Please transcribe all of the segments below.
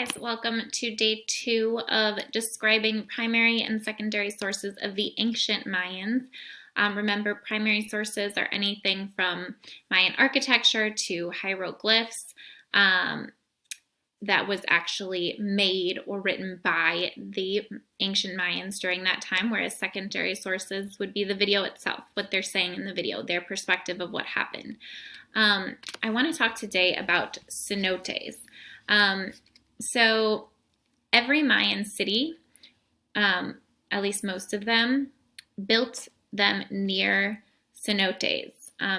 guys, welcome to day 2 of describing primary and secondary sources of the ancient Mayans. Remember, primary sources are anything from Mayan architecture to hieroglyphs that was actually made or written by the ancient Mayans during that time, whereas secondary sources would be the video itself, what they're saying in the video, their perspective of what happened. I want to talk today about cenotes. So every Mayan city, at least most of them, built them near cenotes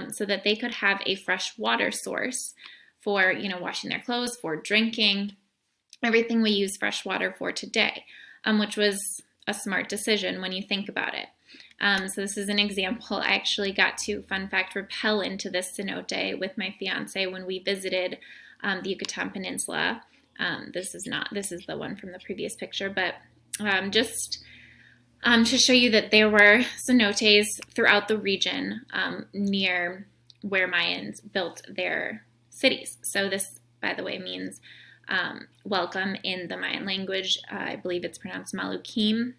so that they could have a fresh water source for, washing their clothes, for drinking, everything we use fresh water for today, which was a smart decision when you think about it. So this is an example. I actually got to, fun fact, rappel into this cenote with my fiance when we visited the Yucatan Peninsula. This is the one from the previous picture, but just to show you that there were cenotes throughout the region near where Mayans built their cities. So this, by the way, means welcome in the Mayan language. I believe it's pronounced Malukim.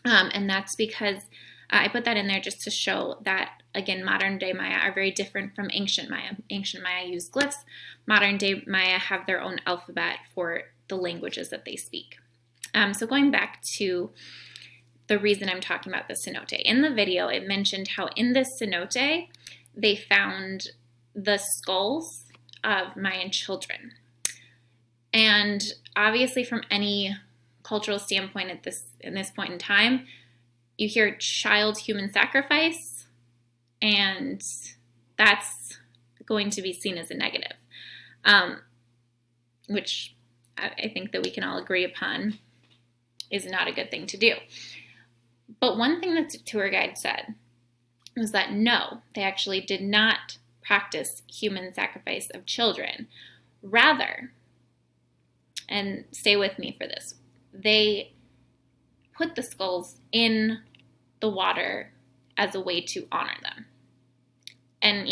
And that's because I put that in there just to show that, again, modern day Maya are very different from ancient Maya. Ancient Maya use glyphs. Modern day Maya have their own alphabet for the languages that they speak. So going back to the reason I'm talking about the cenote. In the video, it mentioned how in this cenote, they found the skulls of Mayan children. And obviously from any cultural standpoint in this point in time, you hear child human sacrifice, and that's going to be seen as a negative, which I think that we can all agree upon is not a good thing to do. But one thing that the tour guide said was that no, they actually did not practice human sacrifice of children. Rather, and stay with me for this, they put the skulls in the water as a way to honor them. And,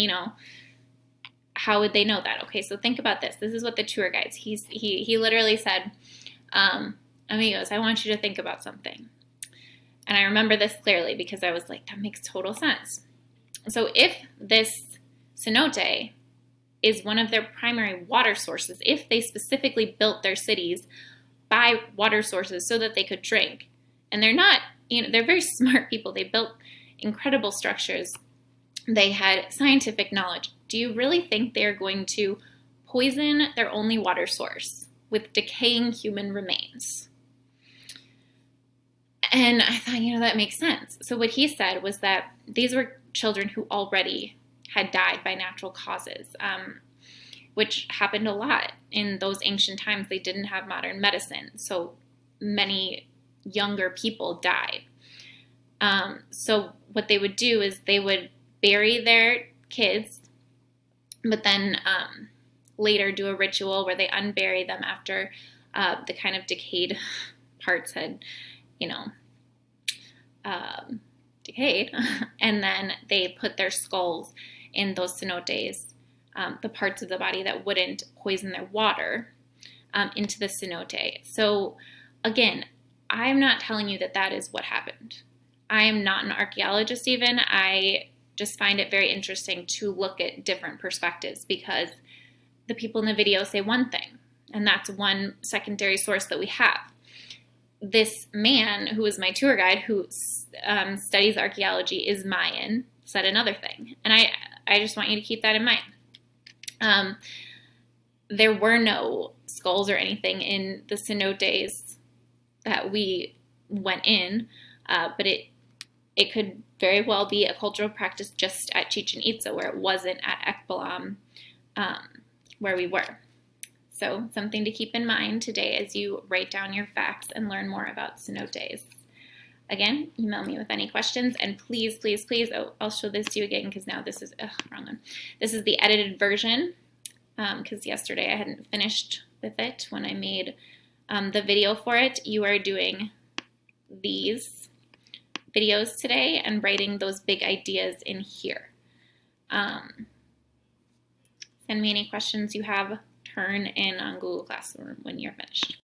how would they know that? Okay, so think about this. This is what the tour guides, he literally said, amigos, I want you to think about something. And I remember this clearly because I was like, that makes total sense. So if this cenote is one of their primary water sources, if they specifically built their cities by water sources so that they could drink, and they're not, they're very smart people. They built incredible structures. They had scientific knowledge. Do you really think they're going to poison their only water source with decaying human remains? And I thought, that makes sense. So what he said was that these were children who already had died by natural causes, which happened a lot in those ancient times. They didn't have modern medicine, so many younger people died. So what they would do is they would bury their kids, but then later do a ritual where they unbury them after the kind of decayed parts had, decayed, and then they put their skulls in those cenotes, the parts of the body that wouldn't poison their water, into the cenote. So again, I'm not telling you that that is what happened. I am not an archaeologist even. I just find it very interesting to look at different perspectives because the people in the video say one thing, and that's one secondary source that we have. This man who is my tour guide who studies archaeology is Mayan said another thing. And I just want you to keep that in mind. There were no skulls or anything in the cenotes that we went in, but it could very well be a cultural practice just at Chichen Itza where it wasn't at Ekbalam where we were. So something to keep in mind today as you write down your facts and learn more about cenotes. Again, email me with any questions, and please, please, please, I'll show this to you again because now this is, wrong one. This is the edited version because yesterday I hadn't finished with it when I made the video for it. You are doing these videos today and writing those big ideas in here. Send me any questions you have turn in on Google Classroom when you're finished.